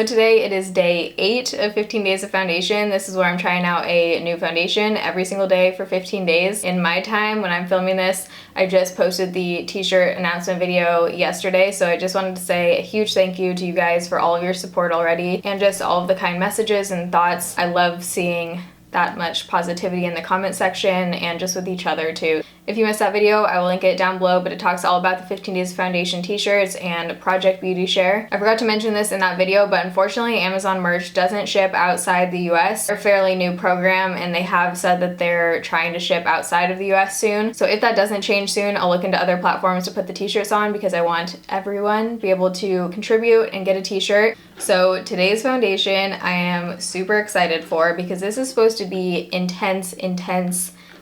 So today it is day 8 of 15 days of foundation. This is where I'm trying out a new foundation every single day for 15 days. In my time when I'm filming this, I just posted the t-shirt announcement video yesterday, so I just wanted to say a huge thank you to you guys for all of your support already and just all of the kind messages and thoughts. I love seeing that much positivity in the comment section and just with each other too. If you missed that video, I will link it down below, but it talks all about the 15 Days of Foundation t-shirts and Project Beauty Share. I forgot to mention this in that video, but unfortunately Amazon merch doesn't ship outside the US. They're a fairly new program and they have said that they're trying to ship outside of the US soon. So if that doesn't change soon, I'll look into other platforms to put the t-shirts on because I want everyone to be able to contribute and get a t-shirt. So today's foundation I am super excited for because this is supposed to be intense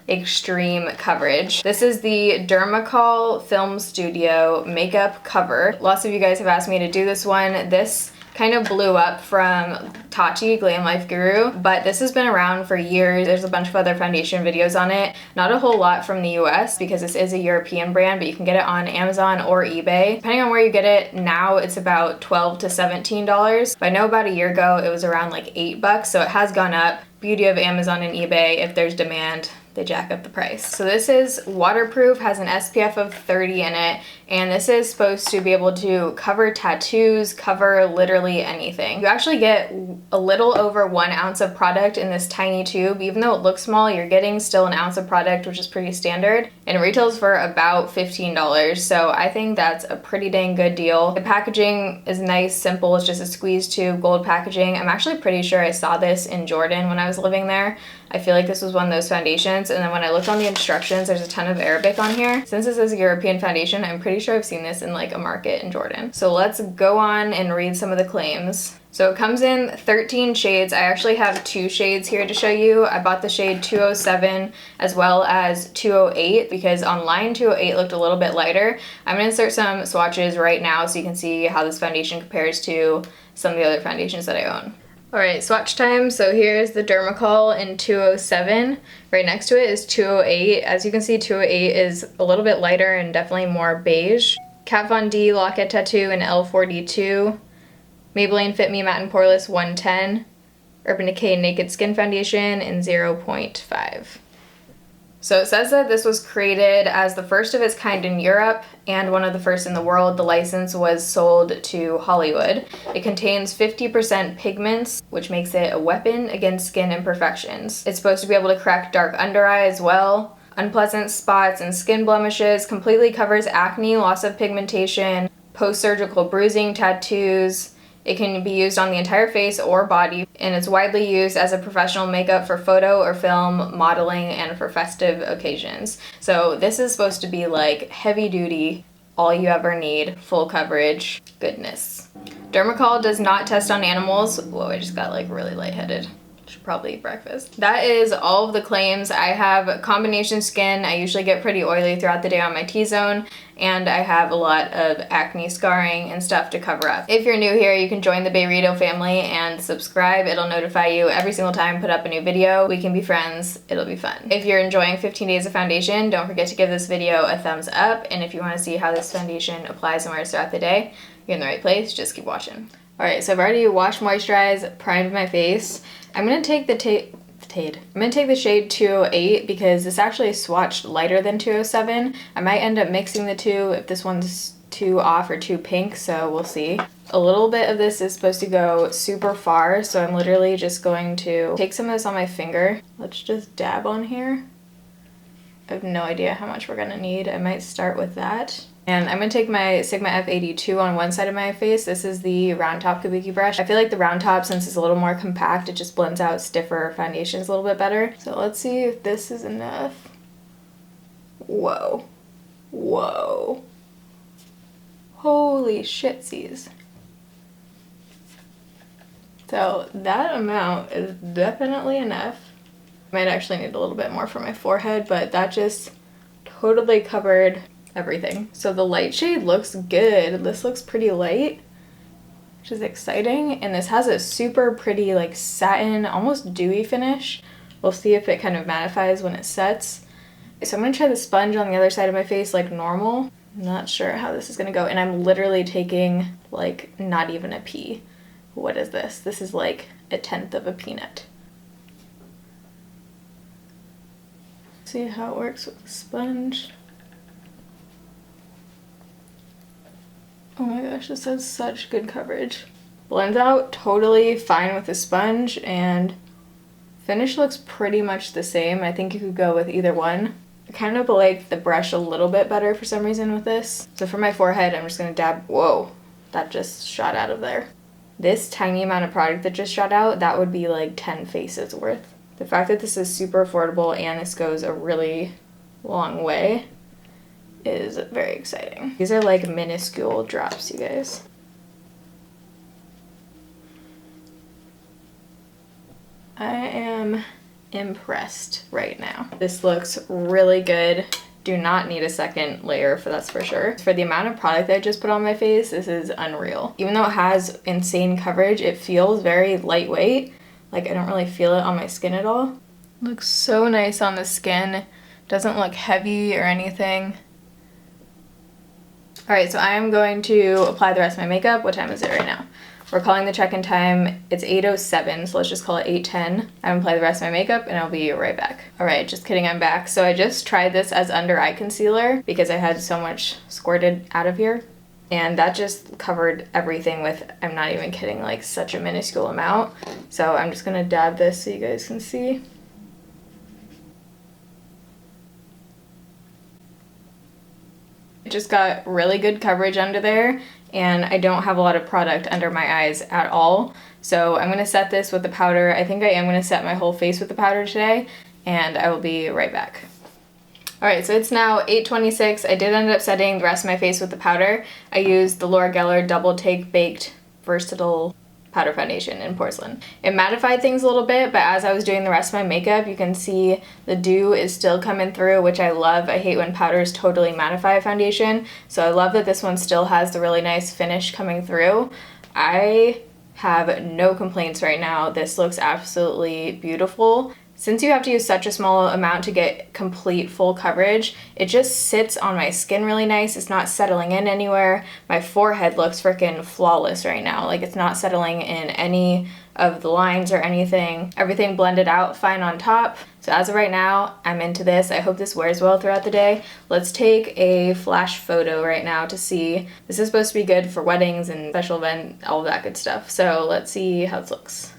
extreme coverage. This is the DERMACOL Film Studio makeup cover. Lots of you guys have asked me to do this one. This kind of blew up from Tarte, Glam Life Guru, but this has been around for years. There's a bunch of other foundation videos on it. Not a whole lot from the US because this is a European brand, but you can get it on Amazon or eBay. Depending on where you get it, now it's about $12 to $17. But I know about a year ago it was around like $8, so it has gone up. Beauty of Amazon and eBay, if there's demand, they jack up the price. So this is waterproof, has an SPF of 30 in it, and this is supposed to be able to cover tattoos, cover literally anything. You actually get a little over 1 ounce of product in this tiny tube. Even though it looks small, you're getting still an ounce of product, which is pretty standard, and it retails for about $15. So I think that's a pretty dang good deal. The packaging is nice, simple. It's just a squeeze tube, gold packaging. I'm actually pretty sure I saw this in Jordan when I was living there. I feel like this was one of those foundations, and then when I looked on the instructions, there's a ton of Arabic on here. Since this is a European foundation, I'm pretty sure I've seen this in like a market in Jordan. So let's go on and read some of the claims. So it comes in 13 shades. I actually have 2 shades here to show you. I bought the shade 207 as well as 208 because online 208 looked a little bit lighter. I'm gonna insert some swatches right now so you can see how this foundation compares to some of the other foundations that I own. Alright, swatch time. So here's the DERMACOL in 207. Right next to it is 208. As you can see, 208 is a little bit lighter and definitely more beige. Kat Von D Locket Tattoo in L42. Maybelline Fit Me Matte and Poreless 110. Urban Decay Naked Skin Foundation in 0.5. So it says that this was created as the first of its kind in Europe and one of the first in the world. The license was sold to Hollywood. It contains 50% pigments, which makes it a weapon against skin imperfections. It's supposed to be able to correct dark under eye as well, unpleasant spots and skin blemishes, completely covers acne, loss of pigmentation, post-surgical bruising, tattoos. It can be used on the entire face or body, and it's widely used as a professional makeup for photo or film, modeling, and for festive occasions. So this is supposed to be like heavy duty, all you ever need, full coverage goodness. DERMACOL does not test on animals. Whoa, I just got like really lightheaded. Should probably eat breakfast. That is all of the claims. I have combination skin. I usually get pretty oily throughout the day on my T-zone, and I have a lot of acne scarring and stuff to cover up. If you're new here, you can join the Bayrito family and subscribe. It'll notify you every single time I put up a new video. We can be friends. It'll be fun. If you're enjoying 15 Days of Foundation, don't forget to give this video a thumbs up, and if you want to see how this foundation applies and wears throughout the day, you're in the right place. Just keep watching. Alright, so I've already washed, moisturized, primed my face. I'm gonna take the shade 208 because this actually is swatched lighter than 207. I might end up mixing the two if this one's too off or too pink, so we'll see. A little bit of this is supposed to go super far, so I'm literally just going to take some of this on my finger. Let's just dab on here. I have no idea how much we're gonna need. I might start with that. And I'm going to take my Sigma F82 on one side of my face. This is the round top kabuki brush. I feel like the round top, since it's a little more compact, it just blends out stiffer foundations a little bit better. So let's see if this is enough. Whoa. Whoa. Holy shitsies. So that amount is definitely enough. Might actually need a little bit more for my forehead, but that just totally covered everything. So the light shade looks good. This looks pretty light, which is exciting. And this has a super pretty like satin, almost dewy finish. We'll see if it kind of mattifies when it sets. So I'm gonna try the sponge on the other side of my face like normal. I'm not sure how this is gonna go. And I'm literally taking like not even a pee. what is this? This is like 1/10 of a peanut. See how it works with the sponge. Oh my gosh, this has such good coverage. Blends out totally fine with the sponge, and finish looks pretty much the same. I think you could go with either one. I kind of like the brush a little bit better for some reason with this. So for my forehead, I'm just gonna dab, whoa, that just shot out of there. This tiny amount of product that just shot out, that would be like 10 faces worth. The fact that this is super affordable and this goes a really long way is very exciting. These are like minuscule drops, you guys. I am impressed right now. This looks really good. Do not need a second layer for that's for sure. For the amount of product that I just put on my face, this is unreal. Even though it has insane coverage, it feels very lightweight. Like I don't really feel it on my skin at all. Looks so nice on the skin. Doesn't look heavy or anything. All right, so I am going to apply the rest of my makeup. What time is it right now? We're calling the check-in time. It's 8:07, so let's just call it 8:10. I'm gonna apply the rest of my makeup and I'll be right back. All right, just kidding, I'm back. So I just tried this as under eye concealer because I had so much squirted out of here. And that just covered everything with, I'm not even kidding, like such a minuscule amount. So I'm just gonna dab this so you guys can see. It just got really good coverage under there, and I don't have a lot of product under my eyes at all. So I'm gonna set this with the powder. I think I am gonna set my whole face with the powder today, and I will be right back. All right, so it's now 8:26. I did end up setting the rest of my face with the powder. I used the Laura Geller Double Take Baked Versatile Powder Foundation in Porcelain. It mattified things a little bit, but as I was doing the rest of my makeup, you can see the dew is still coming through, which I love. I hate when powders totally mattify a foundation, so I love that this one still has the really nice finish coming through. I have no complaints right now. This looks absolutely beautiful. Since you have to use such a small amount to get complete full coverage, it just sits on my skin really nice. It's not settling in anywhere. My forehead looks freaking flawless right now. Like it's not settling in any of the lines or anything. Everything blended out fine on top. So as of right now, I'm into this. I hope this wears well throughout the day. Let's take a flash photo right now to see. This is supposed to be good for weddings and special event, all of that good stuff. So let's see how this looks.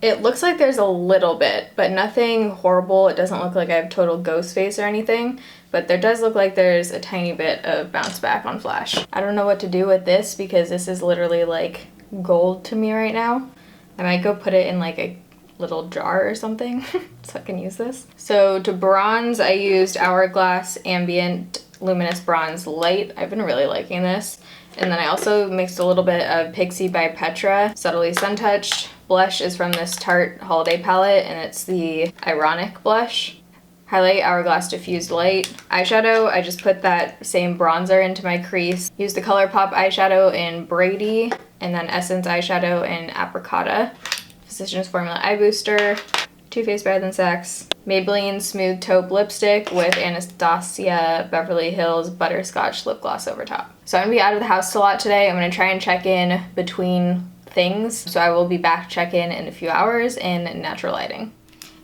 It looks like there's a little bit, but nothing horrible. It doesn't look like I have total ghost face or anything, but there does look like there's a tiny bit of bounce back on flash. I don't know what to do with this because this is literally like gold to me right now. I might go put it in like a little jar or something so I can use this. So to bronze, I used Hourglass Ambient Luminous Bronze Light. I've been really liking this. And then I also mixed a little bit of Pixi by Petra Subtly Suntouched. Blush is from this Tarte holiday palette, and it's the Ironic blush. Highlight Hourglass Diffused Light. Eyeshadow, I just put that same bronzer into my crease. Used the Colourpop eyeshadow in Brady, and then Essence eyeshadow in Apricotta. Physicians Formula Eye Booster. Too Faced Better Than Sex. Maybelline Smooth Taupe lipstick with Anastasia Beverly Hills Butterscotch lip gloss over top. So I'm gonna be out of the house a lot today. I'm gonna try and check in between things. So I will be back check in a few hours in natural lighting.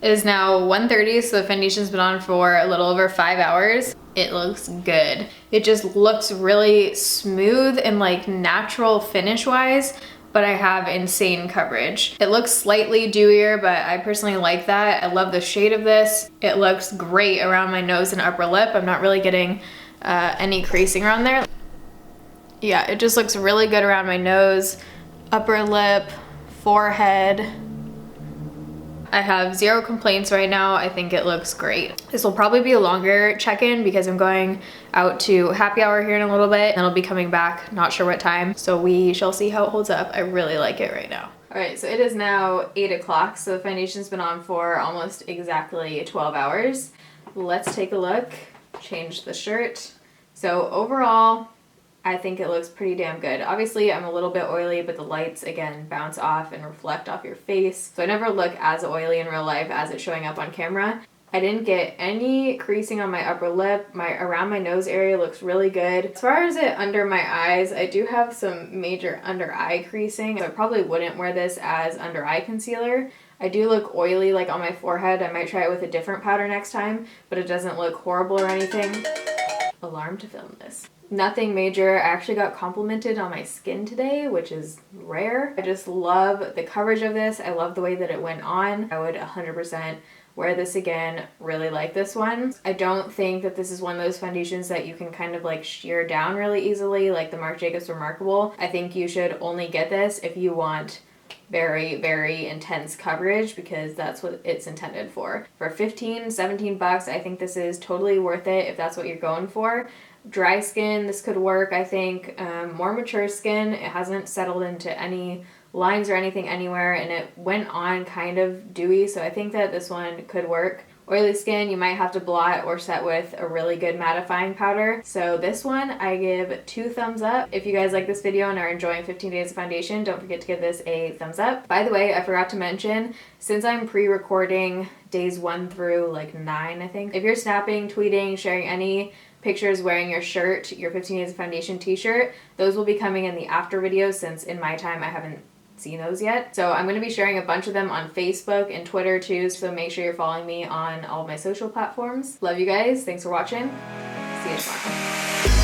It is now 1:30, so the foundation's been on for a little over 5 hours. It looks good. It just looks really smooth and like natural finish wise, but I have insane coverage. It looks slightly dewier, but I personally like that. I love the shade of this. It looks great around my nose and upper lip. I'm not really getting any creasing around there. Yeah, it just looks really good around my nose, upper lip, forehead. I have zero complaints right now. I think it looks great. This will probably be a longer check-in because I'm going out to happy hour here in a little bit and I'll be coming back, not sure what time. So we shall see how it holds up. I really like it right now. All right, so it is now 8 o'clock. So the foundation's been on for almost exactly 12 hours. Let's take a look, change the shirt. So overall, I think it looks pretty damn good. Obviously, I'm a little bit oily, but the lights, again, bounce off and reflect off your face. So I never look as oily in real life as it's showing up on camera. I didn't get any creasing on my upper lip. Around my nose area looks really good. As far as it under my eyes, I do have some major under eye creasing. So I probably wouldn't wear this as under eye concealer. I do look oily like on my forehead. I might try it with a different powder next time, but it doesn't look horrible or anything. Alarm to film this. Nothing major. I actually got complimented on my skin today, which is rare. I just love the coverage of this. I love the way that it went on. I would 100% wear this again. Really like this one. I don't think that this is one of those foundations that you can kind of like sheer down really easily like the Marc Jacobs Remarkable. I think you should only get this if you want very, very intense coverage, because that's what it's intended for. For 15, 17 bucks, I think this is totally worth it if that's what you're going for. Dry skin, this could work, I think. More mature skin, it hasn't settled into any lines or anything anywhere, and it went on kind of dewy, so I think that this one could work. Oily skin, you might have to blot or set with a really good mattifying powder. So this one, I give 2 thumbs up. If you guys like this video and are enjoying 15 days of foundation, don't forget to give this a thumbs up. By the way, I forgot to mention, since I'm pre-recording days 1 through like 9, I think, if you're snapping, tweeting, sharing any pictures wearing your shirt, your 15 days of foundation t-shirt, those will be coming in the after videos, since in my time I haven't seen those yet. So I'm going to be sharing a bunch of them on Facebook and Twitter too, so make sure you're following me on all of my social platforms. Love you guys. Thanks for watching. See you tomorrow.